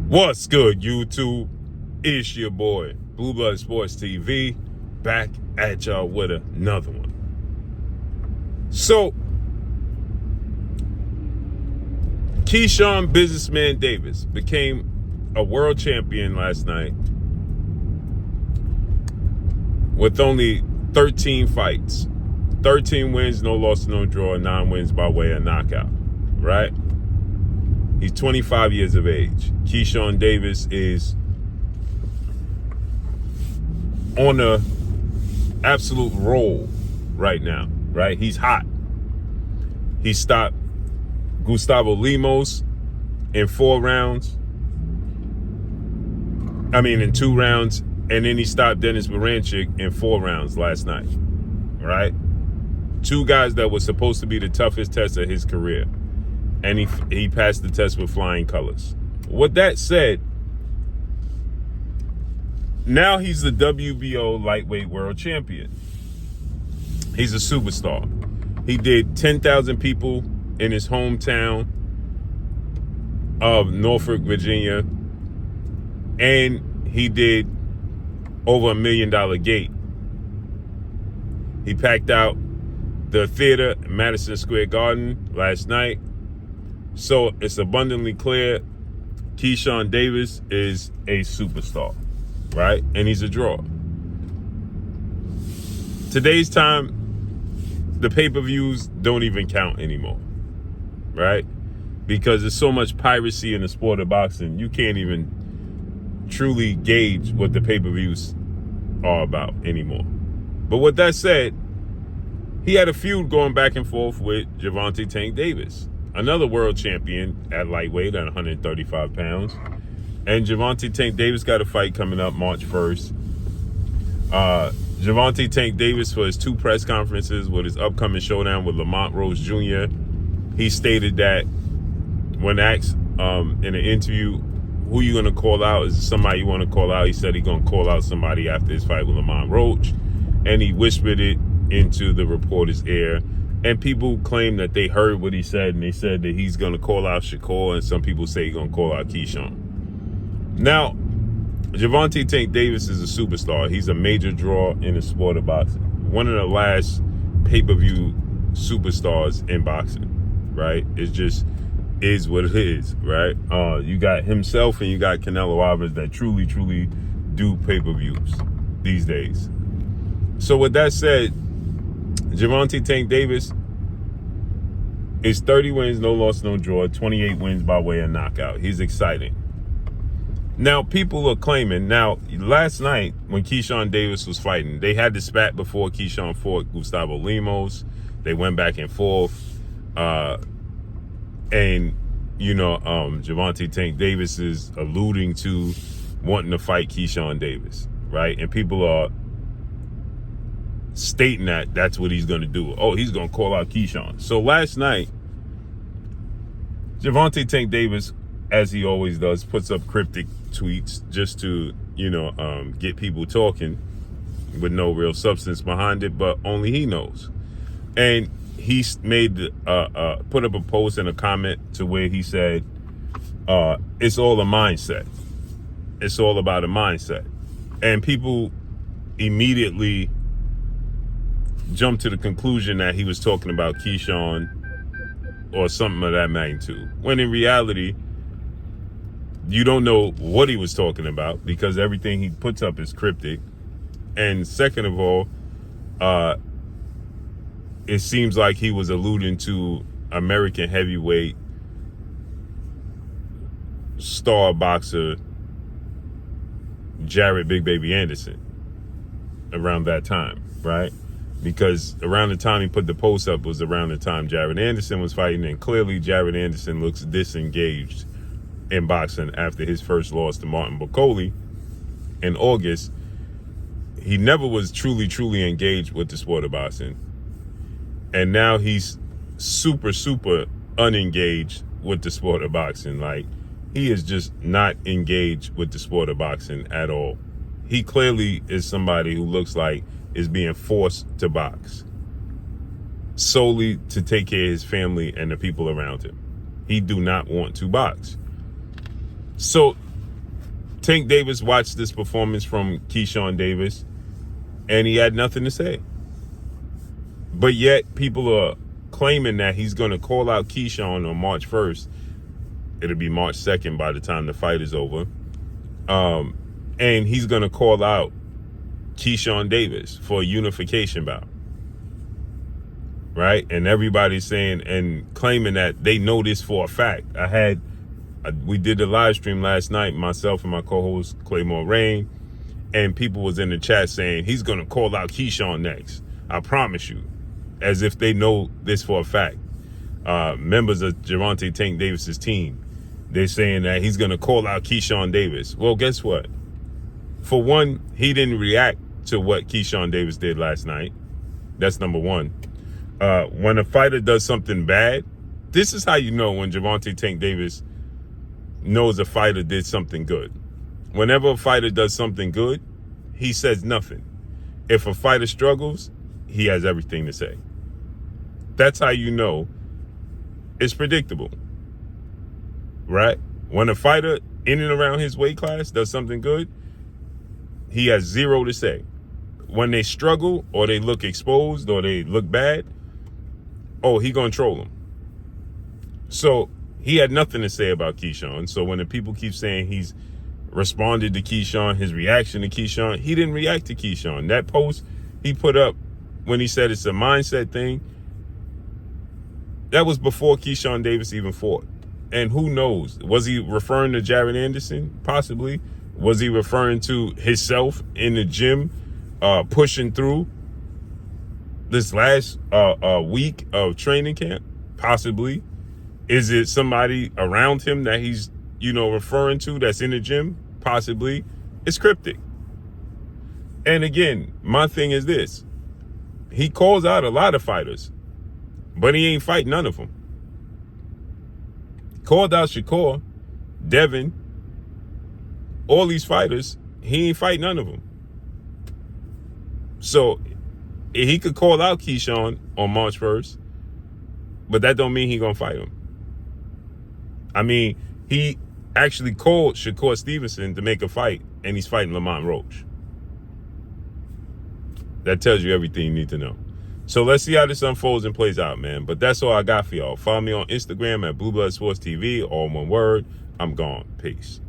What's good, YouTube? It's your boy, Blue Blood Sports TV, back at y'all with another one. So, Keyshawn Businessman Davis became a world champion last night with only 13 fights. 13 wins, no loss, no draw, 9 wins by way of knockout, right? He's 25 years of age. Keyshawn Davis is on a absolute roll right now, right? He's hot. He stopped Gustavo Lemos in 2 rounds, and then he stopped Dennis Berinchyk in 4 rounds last night, right? 2 guys that were supposed to be the toughest test of his career. And he passed the test with flying colors. With that said, now he's the WBO lightweight world champion. He's a superstar. He did 10,000 people in his hometown of Norfolk, Virginia. And he did over $1 million gate. He packed out the theater at Madison Square Garden last night. So it's abundantly clear Keyshawn Davis is a superstar, right? And he's a draw. Today's time, the pay-per-views don't even count anymore, right? Because there's so much piracy in the sport of boxing, you can't even truly gauge what the pay-per-views are about anymore. But with that said, he had a feud going back and forth with Gervonta Tank Davis, another world champion at lightweight at 135 pounds. And Gervonta Tank Davis got a fight coming up March 1st. Gervonta Tank Davis, for his 2 press conferences with his upcoming showdown with Lamont Rose Jr., he stated that when asked in an interview, who you going to call out? Is somebody you want to call out? He said he's going to call out somebody after his fight with Lamont Roach. And he whispered it into the reporter's ear. And people claim that they heard what he said, and they said that he's going to call out Shakur, and some people say he's going to call out Keyshawn. Now, Gervonta Tank Davis is a superstar. He's a major draw in the sport of boxing. One of the last pay-per-view superstars in boxing, right? It just is what it is, right? You got himself and you got Canelo Alvarez that truly, truly do pay-per-views these days. So with that said, Gervonta Tank Davis is 30 wins, no loss, no draw, 28 wins by way of knockout. He's exciting. Now, people are claiming, last night when Keyshawn Davis was fighting, they had the spat before Keyshawn fought Gustavo Lemos. They went back and forth. Gervonta Tank Davis is alluding to wanting to fight Keyshawn Davis, right? And people are stating that that's what he's going to do. Oh, he's going to call out Keyshawn. So last night, Gervonta Tank Davis, as he always does, puts up cryptic tweets just to, get people talking with no real substance behind it, but only he knows. And he made put up a post and a comment to where he said, it's all a mindset. It's all about a mindset. And people immediately jumped to the conclusion that he was talking about Keyshawn or something of that magnitude, when in reality, you don't know what he was talking about because everything he puts up is cryptic. And second of all, it seems like he was alluding to American heavyweight star boxer Jared Big Baby Anderson around that time, right? Because around the time he put the post up was around the time Jared Anderson was fighting, and clearly Jared Anderson looks disengaged in boxing after his first loss to Martin Bacoli in August. He never was truly, truly engaged with the sport of boxing. And now he's super, super unengaged with the sport of boxing. Like, he is just not engaged with the sport of boxing at all. He clearly is somebody who looks like is being forced to box solely to take care of his family and the people around him. He do not want to box. So Tank Davis watched this performance from Keyshawn Davis, and he had nothing to say. But yet, people are claiming that he's going to call out Keyshawn on March 1st. It'll be March 2nd by the time the fight is over. And he's going to call out Keyshawn Davis for a unification bout. Right? And everybody's saying and claiming that they know this for a fact. We did the live stream last night, myself and my co-host Claymore Rain, and people was in the chat saying he's going to call out Keyshawn next. I promise you. As if they know this for a fact. Members of Gervonta Tank Davis's team, they're saying that he's going to call out Keyshawn Davis. Well, guess what? For one, he didn't react to what Keyshawn Davis did last night. That's number one. When a fighter does something bad, this is how you know when Gervonta Tank Davis knows a fighter did something good. Whenever a fighter does something good, he says nothing. If a fighter struggles, he has everything to say. That's how you know it's predictable, right? When a fighter in and around his weight class does something good, he has zero to say. When they struggle or they look exposed or they look bad, oh, he gonna troll them. So he had nothing to say about Keyshawn. So when the people keep saying he's responded to Keyshawn, his reaction to Keyshawn, he didn't react to Keyshawn. That post he put up when he said it's a mindset thing, that was before Keyshawn Davis even fought. And who knows? Was he referring to Jared Anderson? Possibly. Was he referring to himself in the gym, pushing through this last week of training camp? Possibly. Is it somebody around him that he's, referring to that's in the gym? Possibly. It's Cryptic. And again, my thing is this. He calls out a lot of fighters, but he ain't fight none of them. Called out Shakur, Devin, all these fighters, he ain't fight none of them. So he could call out Keyshawn on March 1st, but that don't mean he gonna fight him. I mean, he actually called Shakur Stevenson to make a fight, and he's fighting Lamont Roach. That tells you everything you need to know. So let's see how this unfolds and plays out, man. But that's all I got for y'all. Follow me on Instagram at Blue Blood Sports TV, all one word. I'm gone. Peace.